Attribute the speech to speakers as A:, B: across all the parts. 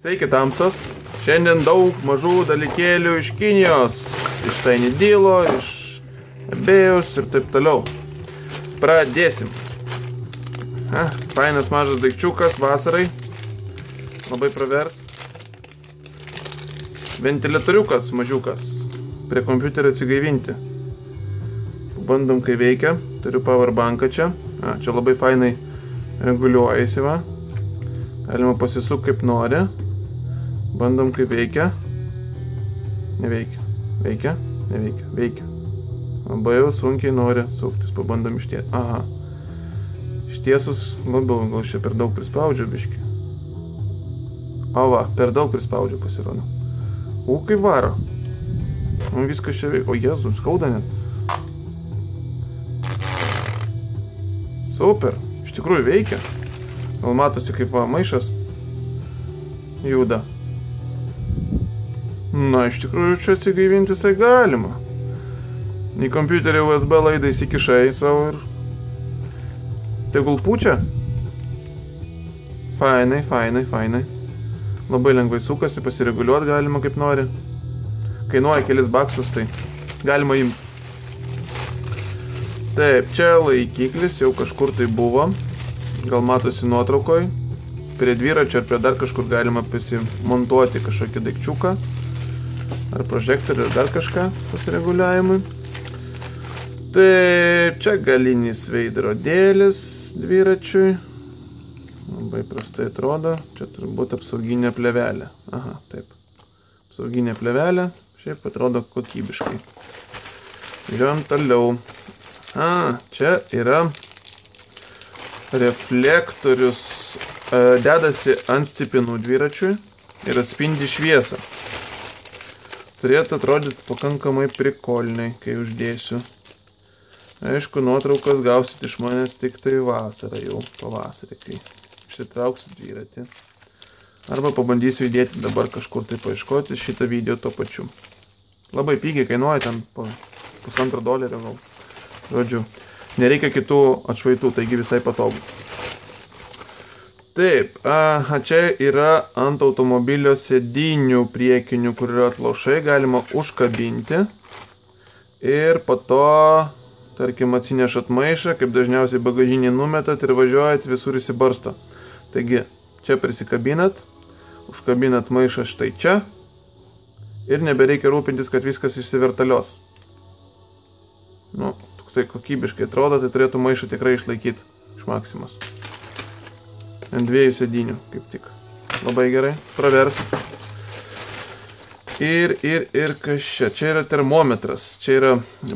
A: Sveiki tamstos, šiandien daug mažų dalykėlių iš Kinijos, iš Tiny Dealo, iš eBay'us ir taip toliau. Pradėsim. Fainas mažas daikčiukas vasarai, labai pravers. Ventiliatoriukas mažiukas, prie kompiuterio atsigaivinti. Pabandom, kai veikia, turiu powerbanką čia. Čia labai fainai reguliuojasi, va. Galima pasisukti kaip nori. Bandom, kaip veikia. Neveikia. Veikia? Neveikia. Veikia. Labai jau sunkiai nori suktis. Pabandom ištiesti. Aha. Ištiesus labiau. Gal čia per daug prispaudžiu biškį. O va, per daug prispaudžiu pasirodo. Kaip varo. Viskas čia veikia. O Jėzus, skauda net. Super. Iš tikrųjų veikia. Gal matosi, kaip va, maišas juda. Na, iš tikrųjų čia atsigaivinti visai galima. Į kompiuterį USB laidą įsikišai savo ir tegul pučia. Fainai, fainai, fainai. Labai lengvai sukasi, pasireguliuoti galima kaip nori. Kainuoja kelis baksus, tai galima imti. Taip, čia laikiklis jau kažkur tai buvo. Gal matosi nuotraukoj. Prie dviračio ar prie dar kažkur galima pasimontuoti kažkokį daikčiuką. Ar prožektorių ar dar kažką pasireguliavimui. Taip, čia galinis veidrodėlis dviračiui. Labai prastai atrodo. Čia turbūt apsauginė plėvelė. Aha, taip. Apsauginė plėvelė. Šiaip atrodo kokybiškai. Žiūrėjom toliau. Čia yra reflektorius. Dedasi ant stipinų dviračiui ir atspindi šviesą. Turėtų atrodyti pakankamai prikolniai, kai uždėsiu. Aišku, nuotraukas gausit iš manęs tik tai vasarą jau, pavasarį, kai išsitrauksiu dviratį. Arba pabandysiu įdėti dabar kažkur tai paieškoti šitą video tuo pačiu. Labai pigiai kainuoja ten po $1.5 gal. Žodžiu, nereikia kitų atšvaitų, taigi visai patogu. Taip, čia yra ant automobilio sėdinių priekinių, kur yra atlošai, galima užkabinti. Ir po to, tarkim, atsinešat maišą, kaip dažniausiai bagažinį numetat ir važiuojat, visur įsibarsto. Taigi, čia prisikabinat, užkabinat maišą štai čia. Ir nebereikia rūpintis, kad viskas išsivertalios. Nu, toksai kokybiškai atrodo, tai turėtų maišą tikrai išlaikyti iš Maximos. Ant dviejų sėdinių, kaip tik. Labai gerai, pravers. Ir kas čia? Čia yra termometras. Čia yra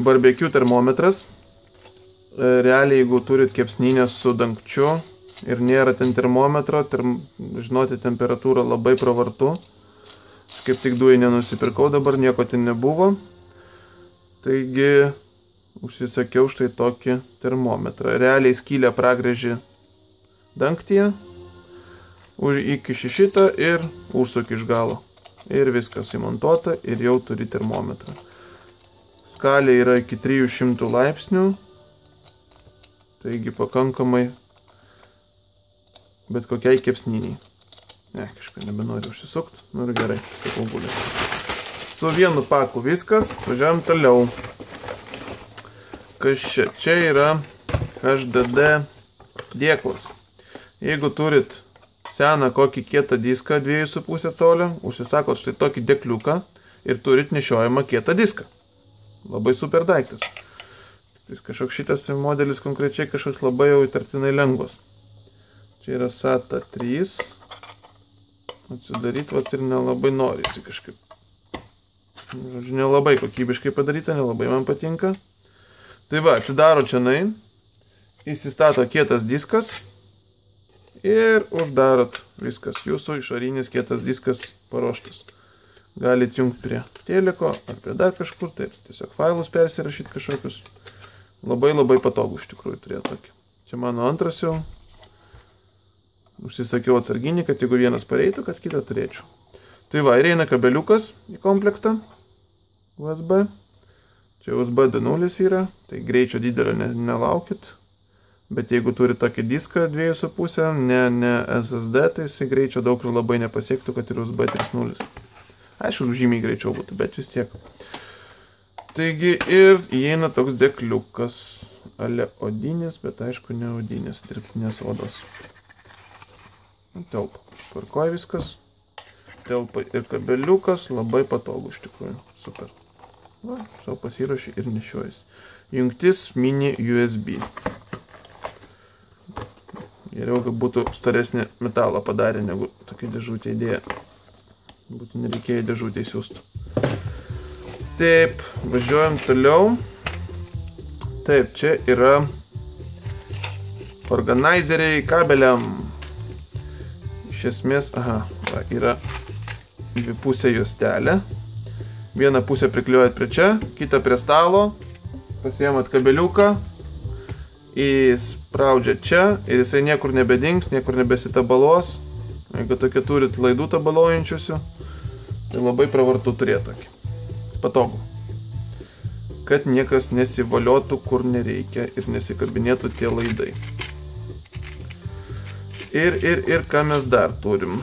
A: barbecue termometras. Realiai, jeigu turit kepsninę su dangčiu ir nėra ten termometro, žinoti, temperatūrą labai pravartu. Kaip tik dujai nenusipirkau, dabar nieko ten nebuvo. Taigi, užsisakiau štai tokį termometrą. Realiai skylę pragrėži dangtyje, įkiši šitą ir užsuki iš galo. Ir viskas įmontuota ir jau turi termometrą. Skalė yra iki 300 laipsnių, taigi pakankamai bet kokiai kepsniniai. Ne, kažką nebenoriu užsisukti, nu ir gerai, kaip augulės. Su vienu paku viskas, važiuojam toliau. Kas čia? Čia yra HDD dėklas. Jeigu turit seną kokį kietą diską 2,5 colio, užsisakot štai tokį dėkliuką ir turit nešiojamą kietą diską. Labai super daiktas. Kažkoks šitas modelis konkrečiai kažkoks labai jau įtartinai lengvas. Čia yra SATA 3. Atsidaryt vat ir nelabai norisi kažkaip. Žodžiu, nelabai kokybiškai padaryta, nelabai man patinka. Tai va, atsidaro čianai, įsistato kietas diskas. Ir uždarot viskas. Jūsų išorinis kietas diskas paruoštas. Galit jungti prie teliko ar prie dar kažkur. Tai tiesiog failus persirašyti kažkokius. Labai labai patogu iš tikrųjų turėti tokį. Čia mano antras jau. Užsisakiau atsarginį, kad jeigu vienas pareitų, kad kitą turėčiau. Tai va, ir eina kabeliukas į komplektą. USB. Čia USB D0 yra. Tai greičio didelio nelaukit. Bet jeigu turi tokį diską 2,5, ne SSD, tai jisai greičio daug ir labai nepasiektų, kad ir USB 3.0. Aišku, žymiai greičiau būtų, bet vis tiek. Taigi ir įeina toks dėkliukas. Ale odinės, bet aišku, ne odinės, dirbtinės odos. Telpa. Tvarkoj viskas. Telpa ir kabeliukas, labai patogu iš tikrųjų. Super. Va, savo pasirašy ir nešiojas. Jungtis mini USB. Geriau, kad būtų storesnį metalą padarę, negu tokia dėžutė idėja. Būtų nereikėjo dėžutė įsiųstų. Taip, važiuojam toliau. Taip, čia yra organizeriai kabeliam. Iš esmės, yra dvipusė juostelė. Vieną pusę prikliuojat prie čia, kitą prie stalo. Pasiėmat kabeliuką. Įspraudžiat čia ir jisai niekur nebedings, niekur nebesitabalos. Jeigu tokia turit laidų tabalojančiusių, tai labai pravartu turėti tokį. Patogu. Kad niekas nesivaliotų, kur nereikia ir nesikabinėtų tie laidai. Ir ką mes dar turim?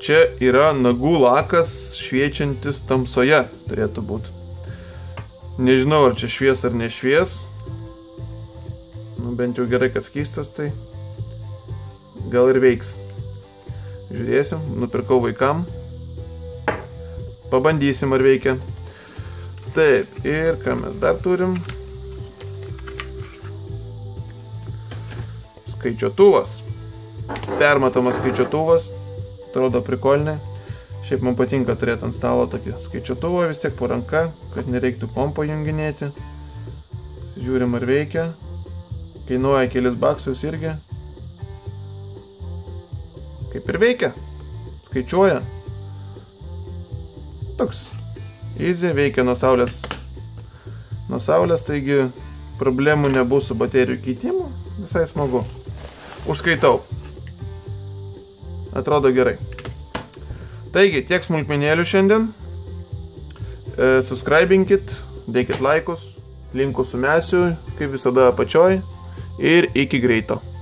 A: Čia yra nagų lakas šviečiantis tamsoje, turėtų būti. Nežinau, ar čia švies ar nešvies. Nu, bent jau gerai, kad skystas, tai gal ir veiks. Žiūrėsim, nupirkau vaikam. Pabandysim, ar veikia. Taip, ir ką mes dar turim? Skaičiuotuvas. Permatomas skaičiuotuvas. Atrodo prikolnė. Šiaip man patinka turėti ant stalo tokį skaičiuotuvą vis tiek po ranka, kad nereiktų kompo junginėti. Žiūrim, ar veikia. Kainuoja kelis baksus irgi. Kaip ir veikia. Skaičiuoja. Toks easy, veikia nuo saulės. Nuo saulės, taigi problemų nebus su baterijų keitimu. Visai smagu. Užskaitau. Atrodo gerai. Taigi, tiek smulkmenėlių šiandien. Subscribinkit, dėkit laikus, linkus sumesiu, kaip visada apačioj. Ir iki greito.